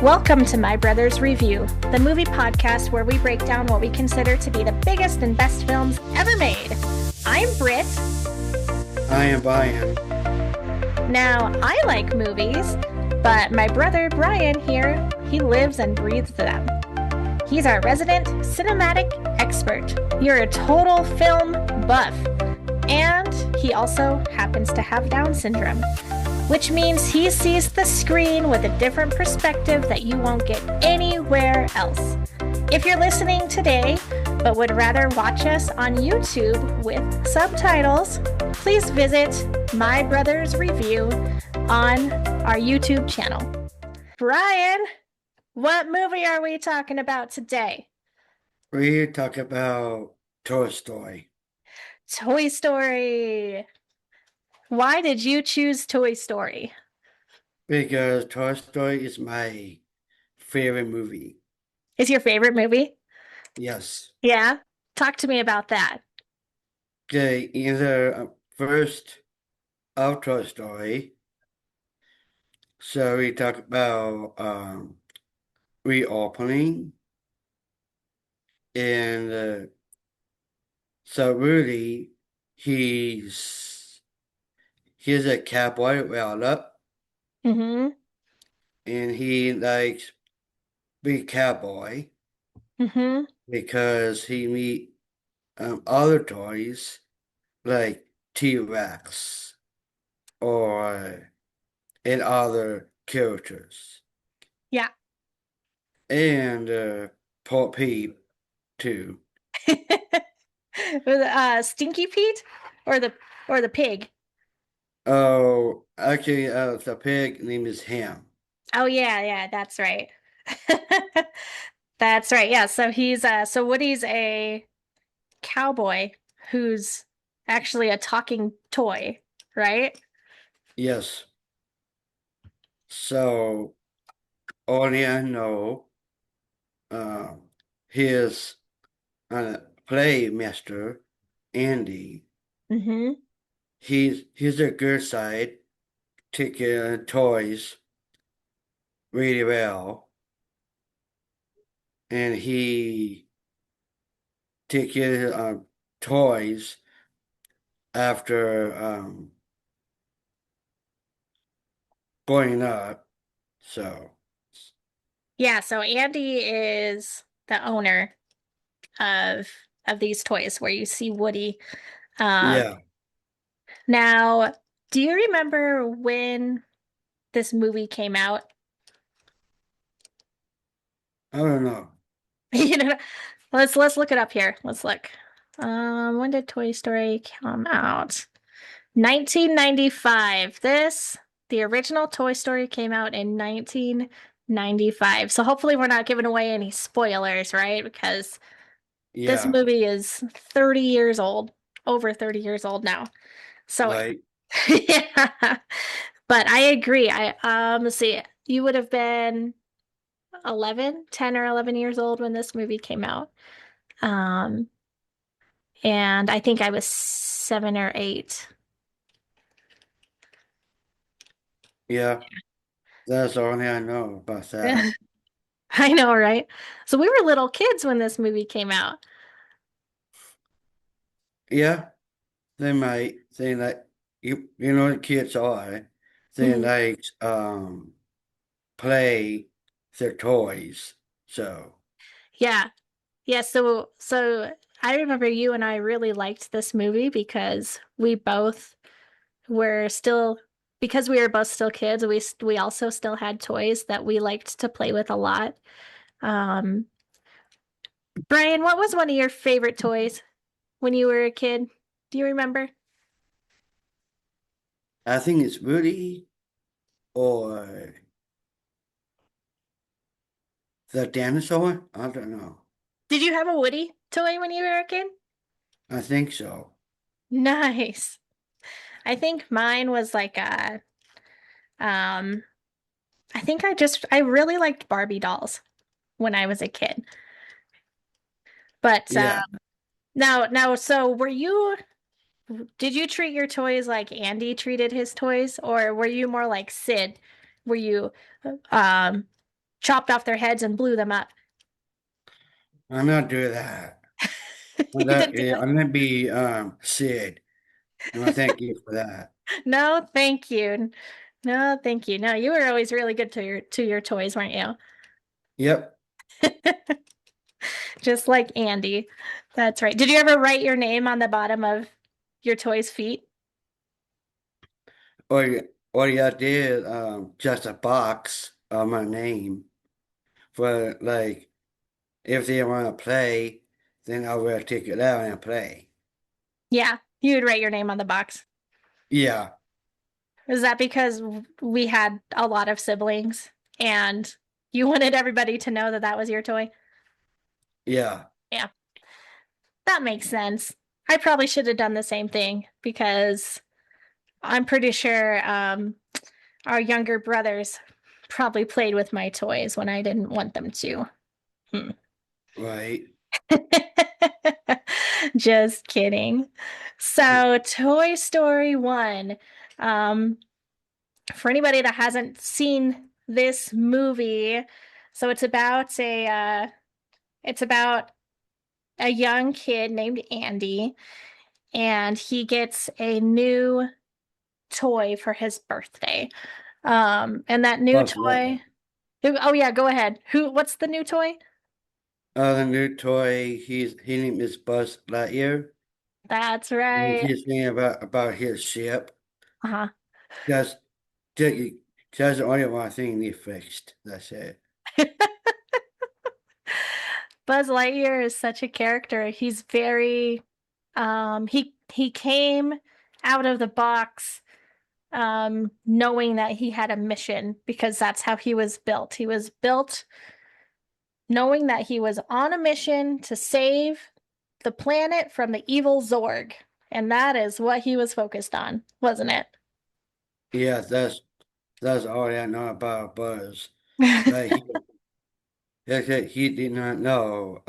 Welcome to My Brother's Review, the movie podcast where we break down what we consider to be the biggest and best films ever made. I'm Britt. I am Brian. Now, I like movies, but my brother Brian here, he lives and breathes them. He's our resident cinematic expert. You're a total film buff. And he also happens to have Down syndrome, which means he sees the screen with a different perspective that you won't get anywhere else. If you're listening today, but would rather watch us on YouTube with subtitles, please visit My Brother's Review on our YouTube channel. Brian, what movie are we talking about today? We talk about Toy Story. Toy Story. Why did you choose Toy Story? Because Toy Story is my favorite movie. Is your favorite movie? Yes. Yeah? Talk to me about that. Okay, in the first of Toy Story, so we talk about reopening, and so really he's a cowboy round up, Mm-hmm. and he likes be cowboy Mm-hmm. because he meet other toys like T-Rex or and other characters. Yeah. And Paul Peep too. Stinky Pete or the pig? Oh, actually, the pig name is Ham. Oh yeah, that's right. That's right. Yeah, so so Woody's a cowboy who's actually a talking toy, right? Yes. So only I know uh, his playmaster, Andy. Mm-hmm. He's a good side, taking toys really well, and he taking toys after growing up. So Yeah, so Andy is the owner of these toys where you see Woody. Um, yeah, Now, do you remember when this movie came out? I don't know. You know, let's look it up here. Let's look. When did Toy Story come out? 1995. The original Toy Story came out in 1995. So hopefully we're not giving away any spoilers, right? Because this Yeah, movie is 30 years old, over 30 years old now. So right. yeah. But I agree. Let's see, you would have been 10 or 11 years old when this movie came out. Um, and I think I was 7 or 8. Yeah, that's all I know about that. I know, right? So we were little kids when this movie came out. Yeah, they might. They like you know the kids are. They Mhm. like play their toys. So Yeah. Yeah, so I remember you and I really liked this movie because were still we were both still kids, we also still had toys that we liked to play with a lot. Um, Brian, what was one of your favorite toys when you were a kid? Do you remember? I think it's Woody or the dinosaur. I don't know. Did you have a Woody toy when you were a kid? I think so. Nice. I think mine was like a um I really liked Barbie dolls when I was a kid. But Yeah. now so did you treat your toys like Andy treated his toys or were you more like Sid? Were you um chopped off their heads and blew them up. I'm not doing that. You didn't do I'm gonna be Sid. No, thank you for that. No, thank you. No, thank you. No, you were always really good to your toys, weren't you? Yep. Just like Andy. That's right. Did you ever write your name on the bottom of your toy's feet? Or you did just a box of my name for like if they want to play, then I will take it out and play. Yeah, you would write your name on the box. Yeah, Is that because we had a lot of siblings and you wanted everybody to know that that was your toy? yeah. Yeah, that makes sense. I probably should have done the same thing because I'm pretty sure our younger brothers probably played with my toys when I didn't want them to. Hmm. Right. Just kidding. So, Toy Story 1. Um, for anybody that hasn't seen this movie, so it's about a young kid named Andy, and he gets a new toy for his birthday. And that new Buzz Lightyear. toy, oh yeah, go ahead. What's the new toy? The new toy, his name is Buzz Lightyear. That's And right. he's saying about his ship. Uh-huh. Just, just, just the only one thing he fixed. That's it. Buzz Lightyear is such a character. He's very he came out of the box knowing that he had a mission because that's how he was built. He was built knowing that he was on a mission to save the planet from the evil Zorg. And that is what he was focused on, wasn't it? Yeah, that's all I know about Buzz. Like he did not know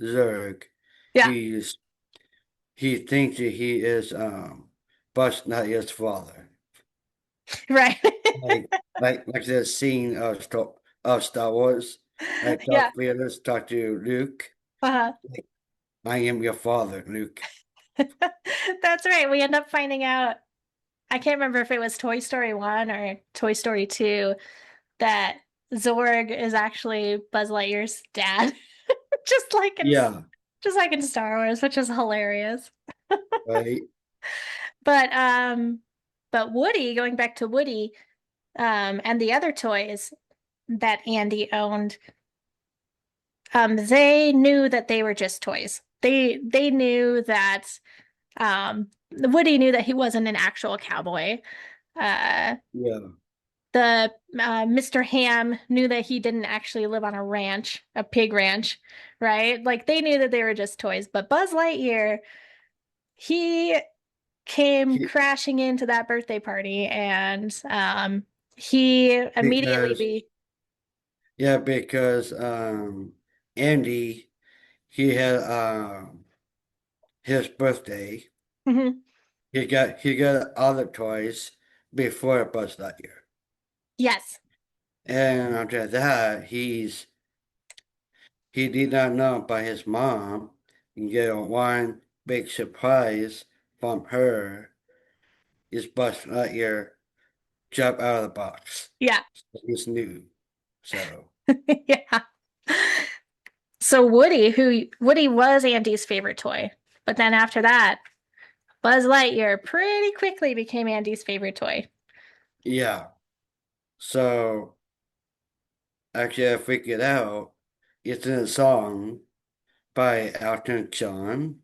Zurg. Yeah, He's he thinks that he is Buzz Lightyear's father. right. Like the scene of Star Wars, like Yeah. Darth Vader talk to Luke. Uh-huh. I am your father, Luke. That's right. We end up finding out, I can't remember if it was Toy Story 1 or Toy Story 2, that Zorg is actually Buzz Lightyear's dad. Just like in Yeah, just like in Star Wars, which is hilarious. right. But Woody, going back to Woody, and the other toys that Andy owned, they knew that they were just toys. They knew that Woody knew that he wasn't an actual cowboy. Uh Yeah, the Mr. Ham knew that he didn't actually live on a ranch, a pig ranch, right? Like they knew that they were just toys. But Buzz Lightyear, he came he, crashing into that birthday party and he immediately because be because Andy he had his birthday. Mhm. He got other toys before Buzz Lightyear, Yes. and after that he did not know by his mom and get one big surprise from her is Buzz Lightyear jump out of the box. Yeah. He's new. So Yeah. So Woody was Andy's favorite toy. But then after that, Buzz Lightyear pretty quickly became Andy's favorite toy. yeah. So actually I figured out it's in a song by Elton John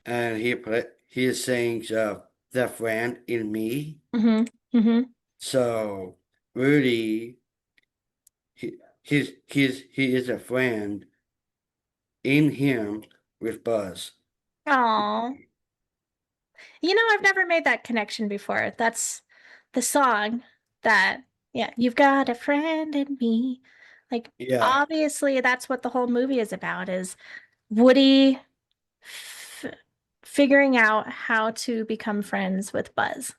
and he sings The Friend in Me. Hmm. Hmm. So Rudy he is a friend in him with Buzz. Oh. You know, I've never made that connection before. That's the song that, yeah, you've got a friend in me. Like, Yeah. obviously, that's what the whole movie is about, is Woody f figuring out how to become friends with Buzz.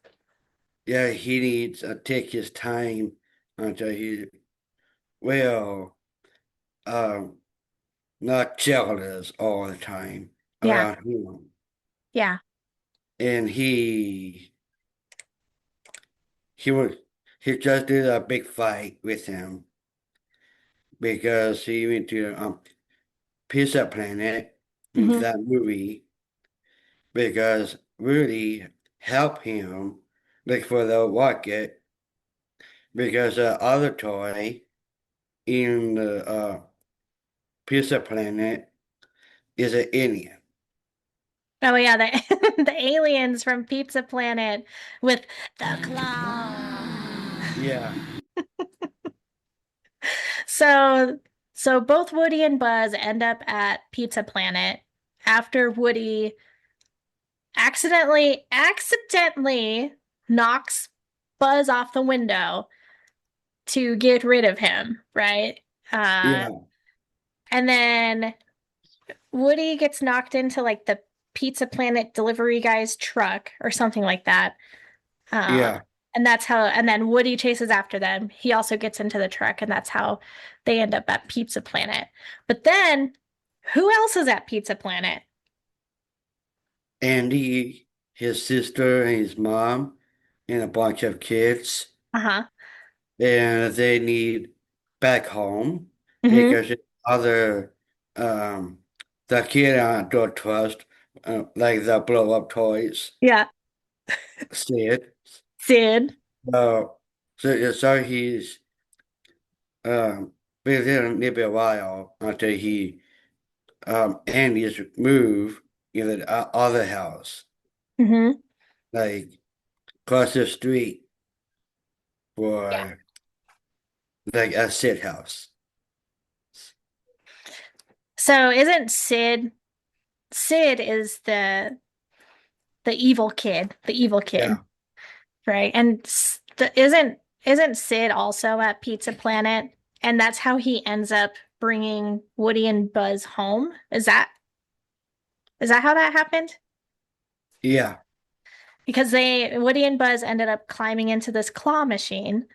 Yeah, he needs to take his time until he well, um, not jealous all the time Yeah. around him. Yeah. And he was he just did a big fight with him because he went to Pizza Planet in Hmm. that movie because Rudy helped him look for the rocket because the other toy in the Pizza Planet is an alien. Oh yeah, the the aliens from Pizza Planet with the claws. Yeah, So so both Woody and Buzz end up at Pizza Planet after Woody accidentally knocks Buzz off the window to get rid of him, right? Uh, yeah, and then Woody gets knocked into like the Pizza Planet delivery guy's truck or something like that. Uh, yeah. and that's how, and then Woody chases after them. He also gets into the truck, and that's how they end up at Pizza Planet. But then, who else is at Pizza Planet? Andy, his sister, and his mom, and a bunch of kids, Uh-huh. and they need back home Hmm. because other um the kid I don't trust, like the blow up toys, Yeah. said. Sid. So, so he's um been there maybe a while until he Andy's move in the other house, Hmm. like across the street Yeah. for like a sit house. So isn't Sid is the evil kid, Yeah, right? And isn't Sid also at Pizza Planet? And that's how he ends up bringing Woody and Buzz home. Is that how that happened? yeah, Because they Woody and Buzz ended up climbing into this claw machine,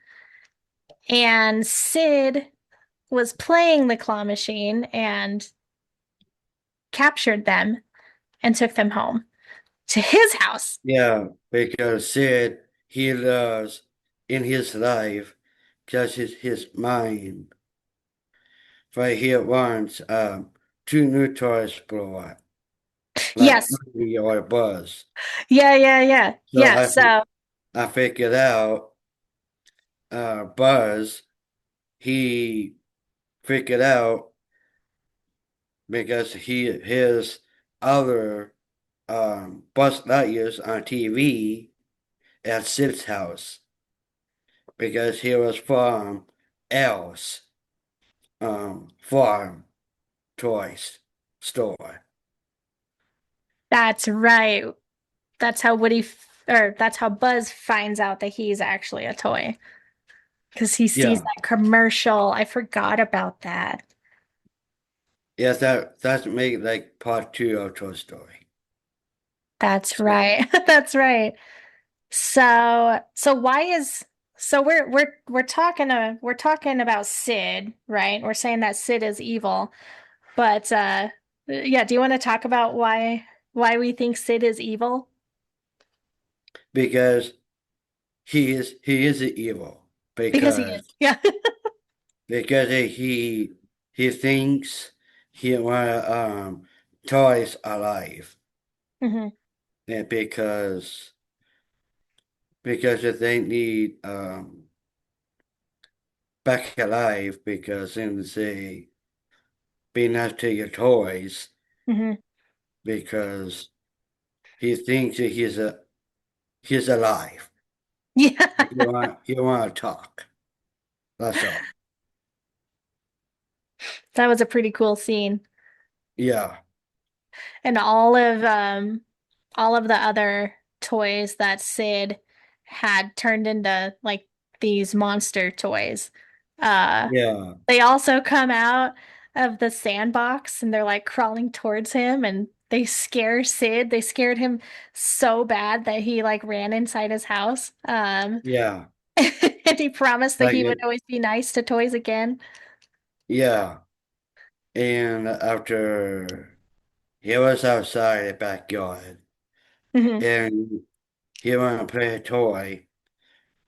and Sid was playing the claw machine and captured them and took them home to his house. yeah. Because Sid he loves in his life just his mind. But he wants two new toys brought, like Yes. Ruby or Buzz. Yeah, yeah, yeah. So Yeah. So, I figured out Buzz he figured out because his other Buzz Lightyears on TV at Sid's house because he was from L's farm toys store. that's right. That's how or that's how Buzz finds out that he's actually a toy because he sees Yeah. that commercial. I forgot about that. Yes, that's make like part two of Toy Story. That's So right. That's right. So why is so we're talking about Sid, right? We're saying that Sid is evil. But yeah, do you want to talk about why we think Sid is evil? because he is evil Because he is. Yeah. because he thinks he want toys alive Hmm. and because they need back alive because then they be nice to your toys Hmm. because he thinks that he's alive. Yeah. You want to talk. That's all. That was a pretty cool scene. Yeah, And all of the other toys that Sid had turned into like these monster toys. Uh yeah, they also come out of the sandbox and they're like crawling towards him and they scare Sid. They scared him so bad that he like ran inside his house. yeah. And he promised that Like, he would always be nice to toys again. yeah. And after he was outside the backyard, Hmm. and he wanted to play a toy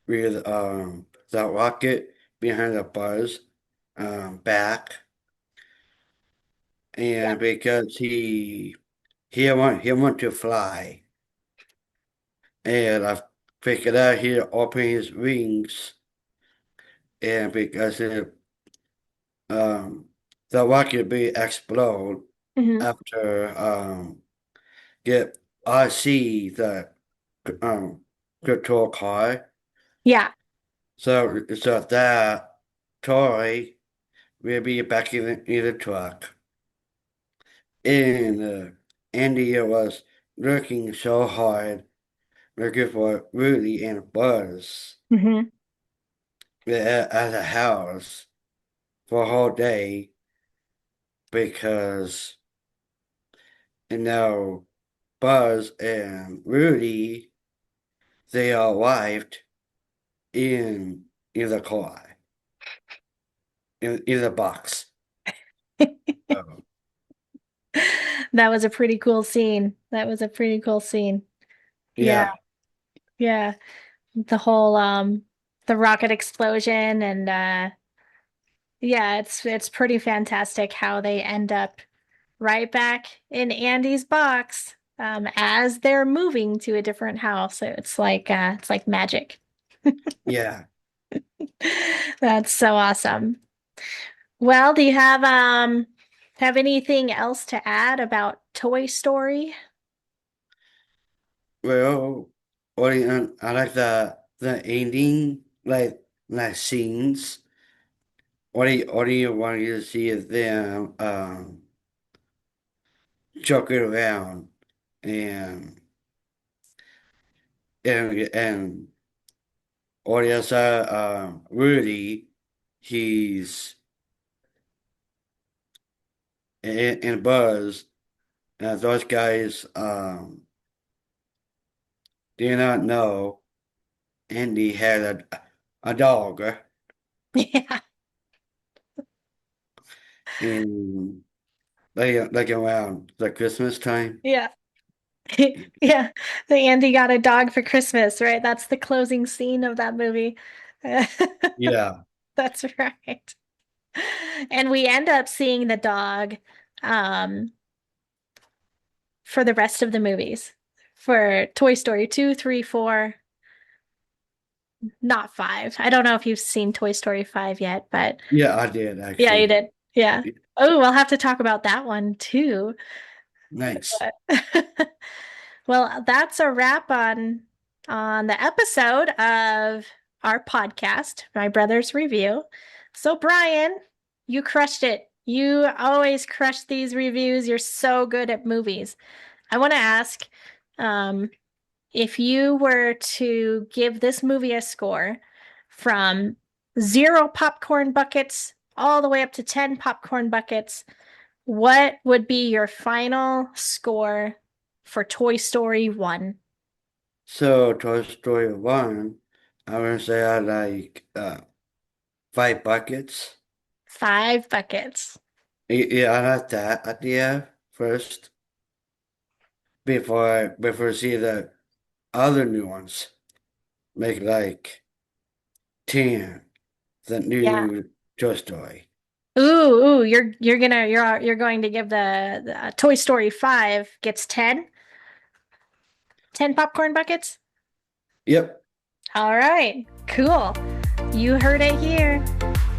with the rocket behind the buzz back, Yeah. and because he want to fly, and I figured out he'd open his wings, and because um the rocket be explode Hmm. after get I see the um control car. So that toy will be back in the truck. And Andy was working so hard looking for Rudy and Buzz Hmm. at the house for a whole day because you know Buzz and Rudy they arrived in the car in the box. Oh, That was a pretty cool scene. That was a pretty cool scene. Yeah, yeah, yeah. The whole the rocket explosion and yeah, it's pretty fantastic how they end up right back in Andy's box as they're moving to a different house. So it's like magic. yeah. That's so awesome. Well, do you have anything else to add about Toy Story? Well, I like the ending, like scenes. What do you want to see is them joking around and and audience Rudy, he's and Buzz, those guys do not know Andy had a dog Yeah. in like around the Christmas time. Yeah. Yeah. The Andy got a dog for Christmas, right? That's the closing scene of that movie. Yeah. That's right. And we end up seeing the dog um for the rest of the movies. For Toy Story 2, 3, 4, not 5. I don't know if you've seen Toy Story 5 yet, but Yeah, I did yeah, you actually. did. Yeah. Oh, we'll have to talk about that one too. Nice. But well, that's a wrap on the episode of our podcast, My Brother's Review. So, Brian, you crushed it. You always crush these reviews. You're so good at movies. I want to ask, um, if you were to give this movie a score from 0 popcorn buckets all the way up to 10 popcorn buckets, what would be your final score for Toy Story 1? So Toy Story 1, I would say I like 5 buckets. 5 buckets. Yeah, I like that idea first before I see the other new ones. Make like 10, the Yeah. new Toy Story. You're going to give the Toy Story 5 gets 10? 10 popcorn buckets? Yep. All right, cool. You heard it here.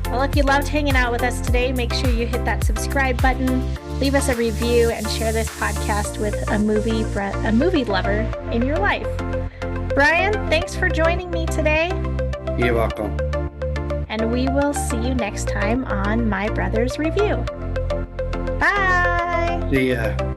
Well, if you loved hanging out with us today, make sure you hit that subscribe button, leave us a review, and share this podcast with a movie lover in your life. Brian, thanks for joining me today, You're welcome. and we will see you next time on My Brother's Review. Bye! See ya.